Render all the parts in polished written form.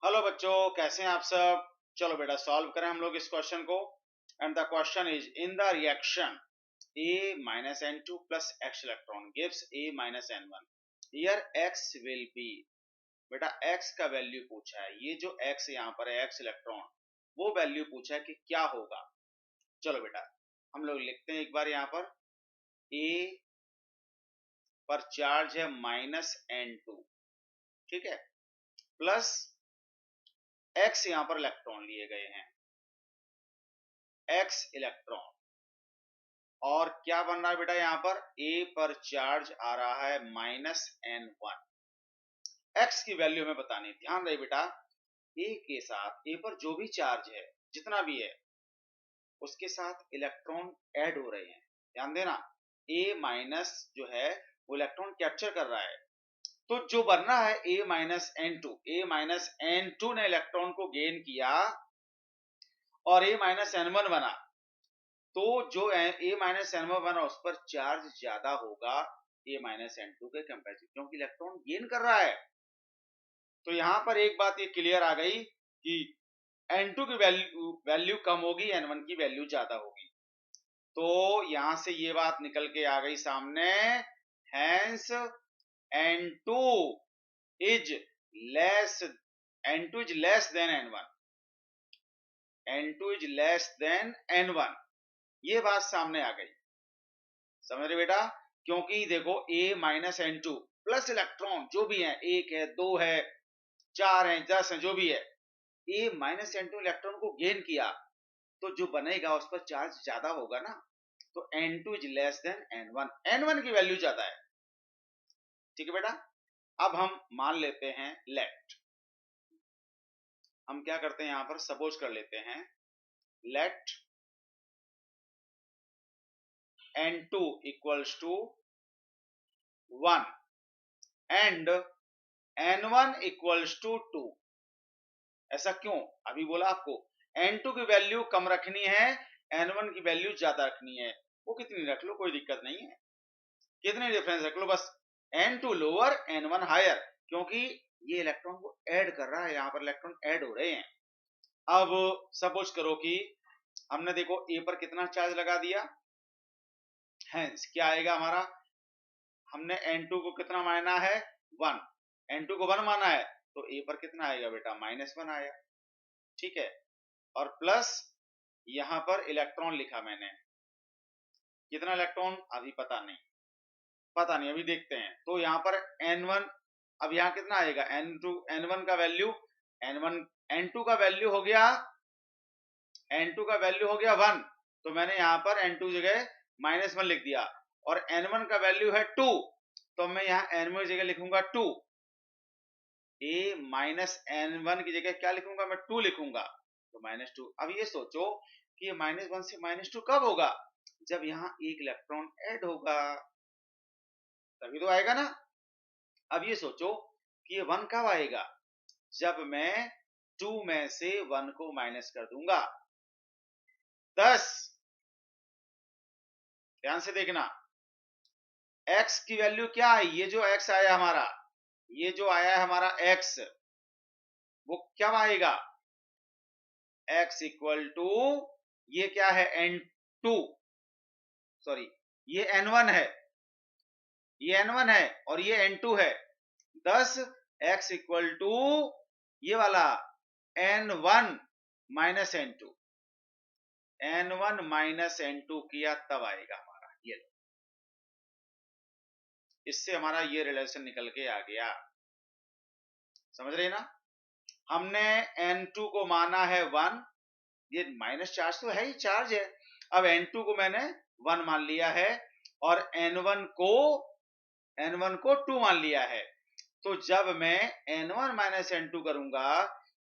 Hello बच्चों, कैसे हैं आप सब। चलो बेटा सॉल्व करें हम लोग इस क्वेश्चन को। And the question is in the reaction A minus N2 plus X electron gives A minus N1. Here X will be, बेटा X का वैल्यू पूछा है। ये जो X यहाँ पर है, X इलेक्ट्रॉन, वो वैल्यू पूछा है कि क्या होगा। चलो बेटा हम लोग लिखते हैं एक बार। यहाँ पर A पर चार्ज है -N2, ठीक है, प्लस X यहाँ पर इलेक्ट्रॉन लिए गए हैं, X इलेक्ट्रॉन। और क्या बन रहा है बेटा, यहाँ पर A पर चार्ज आ रहा है -N1। X की वैल्यू हमें बतानी। ध्यान रहे बेटा, A के साथ A पर जो भी चार्ज है, जितना भी है, उसके साथ इलेक्ट्रॉन ऐड हो रहे हैं। ध्यान देना, A माइनस जो है वो इलेक्ट्रॉन कैप्चर कर रहा है। तो जो बनना है A-N2 ने इलेक्ट्रॉन को गेन किया और A-N1 बना। तो जो A-N1 बना उस पर चार्ज ज्यादा होगा A-N2 के कंपेरिजन, क्योंकि इलेक्ट्रॉन गेन कर रहा है। तो यहां पर एक बात ये क्लियर आ गई कि N2 की वैल्यू कम होगी, N1 की वैल्यू ज्यादा होगी। तो यहां से ये बात निकल के आ गई सामने, hence N2 is less than N1। N2 is less than N1, ये बात सामने आ गई। समझ रहे बेटा, क्योंकि देखो A-N2 प्लस इलेक्ट्रॉन जो भी है, 1 है, 2 है, 4 है, 10 है, जो भी है, A-N2 इलेक्ट्रॉन को गेन किया तो जो बनेगा उस पर चार्ज ज्यादा होगा ना। तो N2 is less than N1, N1 की वैल्यू ज्यादा है। ठीक है बेटा, अब हम मान लेते हैं लेट। हम क्या करते हैं, यहां पर सपोज कर लेते हैं let N2 equals to 1 and N1 equals to 2। ऐसा क्यों, अभी बोला आपको N2 की वैल्यू कम रखनी है, N1 की वैल्यू ज्यादा रखनी है। वो कितनी रख लो, कोई दिक्कत नहीं है, कितने डिफरेंस रख लो, बस N2 लोअर N1 हायर, क्योंकि ये इलेक्ट्रॉन को ऐड कर रहा है, यहां पर इलेक्ट्रॉन ऐड हो रहे हैं। अब सपोज करो कि हमने देखो A पर कितना चार्ज लगा दिया, हेंस क्या आएगा हमारा, हमने N2 को कितना माना है, 1, N2 को 1 माना है, तो A पर कितना आएगा बेटा, -1 आया। ठीक है, और प्लस यहां पर इलेक्ट्रॉन लिखा मैंने, कितना इलेक्ट्रॉन अभी पता नहीं, अभी देखते हैं। तो यहां पर N1, अब यहां कितना आएगा, N1 का वैल्यू, N2 का वैल्यू हो गया, N2 का वैल्यू हो गया 1, तो मैंने यहां पर N2 जगह -1 लिख दिया। और N1 का वैल्यू है 2, तो मैं यहां N1 की जगह लिखूंगा 2। A-N1 की जगह क्या लिखूंगा, मैं 2 लिखूंगा, तो -2। अब ये सोचो कि ये -1 से -2 कब होगा, जब यहां एक इलेक्ट्रॉन ऐड होगा, तभी तो आएगा ना। अब ये सोचो कि ये 1 कब आएगा, जब मैं 2 में से 1 को माइनस कर दूंगा। 10, ध्यान से देखना, x की वैल्यू क्या है, ये जो x आया हमारा, ये जो आया है हमारा x, वो क्या आएगा, x इक्वल टू, ये क्या है N2, सॉरी ये N1 है, ये N1 है और ये N2 है। 10 x इक्वल टू ये वाला N1 minus N2, N1 minus N2 किया तब आएगा हमारा ये लो। इससे हमारा ये रिलेशन निकल के आ गया, समझ रहे ना। हमने N2 को माना है 1, ये माइनस चार्ज तो है ही, चार्ज है। अब N2 को मैंने 1 मान लिया है और N1 को 2 मान लिया है। तो जब मैं N1 माइनस N2 करूंगा,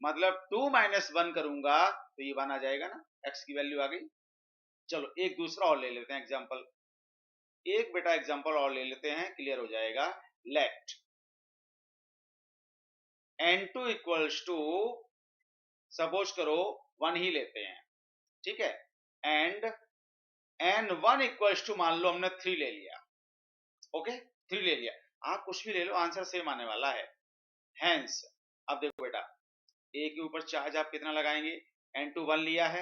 मतलब 2 माइनस 1 करूंगा, तो ये 1 आ जाएगा ना, x की वैल्यू आ गई। चलो एक दूसरा और ले लेते हैं एग्जांपल, एक बेटा एग्जांपल और ले लेते हैं, क्लियर हो जाएगा। Late N2 equals to, suppose करो 1 ही लेते हैं, ठीक है, एंड N1 इक्वल्स टू मान लो हमने 3 ले लिया, ओके 3 ले लिया, आप कुछ भी ले लो, आंसर सेम आने वाला है। हेंस अब देखो बेटा, ए के ऊपर चार्ज आप कितना लगाएंगे, N2 1 लिया है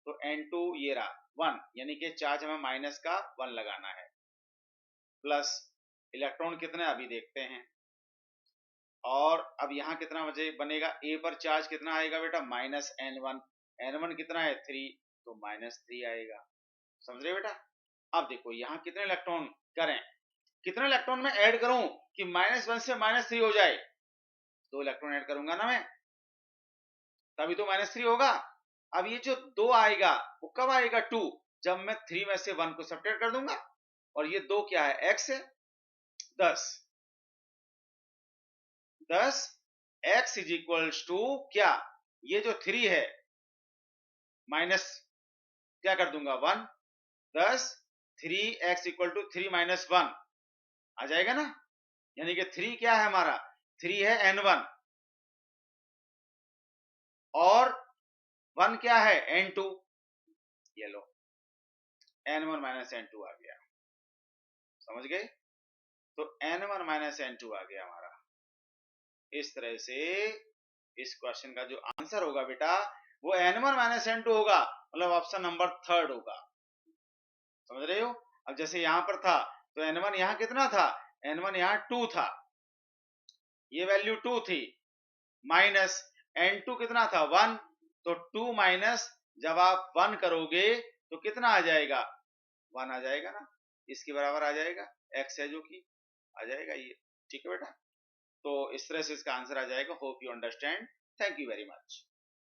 तो N2 ये रहा 1, यानी कि चार्ज हमें माइनस का 1 लगाना है, प्लस इलेक्ट्रॉन कितने अभी देखते हैं। और अब यहाँ कितना बनेगा, ए पर चार्ज कितना आएगा बेटा, माइनस N1, N1 कितना है 3, तो -3 आएगा। समझ रहे बेटा। अब देखो यहाँ कितने इलेक्ट्रॉन करें, कितने इलेक्ट्रॉन में ऐड करूं कि -1 से -3 हो जाए, 2 इलेक्ट्रॉन ऐड करूंगा ना मैं, तभी तो -3 होगा। अब ये जो 2 आएगा वो कब आएगा, 2, जब मैं 3 में से 1 को सब्ट्रैक्ट कर दूंगा, और ये 2 क्या है, x है, 10 x इज इक्वल्स टू क्या, ये जो 3 है माइनस क्या कर दूंगा 1, 10 3x इक्वल टू 3 माइनस 1 आ जाएगा ना, यानी कि 3 क्या है हमारा, 3 है N1 और 1 क्या है N2, ये लो N1 माइनस N2 आ गया। समझ गए, तो N1 माइनस N2 आ गया हमारा। इस तरह से इस क्वेश्चन का जो आंसर होगा बेटा वो N1 माइनस N2 होगा, मतलब ऑप्शन नंबर 3 होगा। समझ रहे हो। अब जैसे यहां पर था तो N1 यहां कितना था, N1 यहां 2 था, ये वैल्यू 2 थी, माइनस N2 कितना था 1, तो 2 माइनस जब आप 1 करोगे तो कितना आ जाएगा, 1 आ जाएगा ना, इसके बराबर आ जाएगा, x है जो कि आ जाएगा ये। ठीक है बेटा, तो इस तरह से इसका आंसर आ जाएगा। Hope you understand, thank you very much.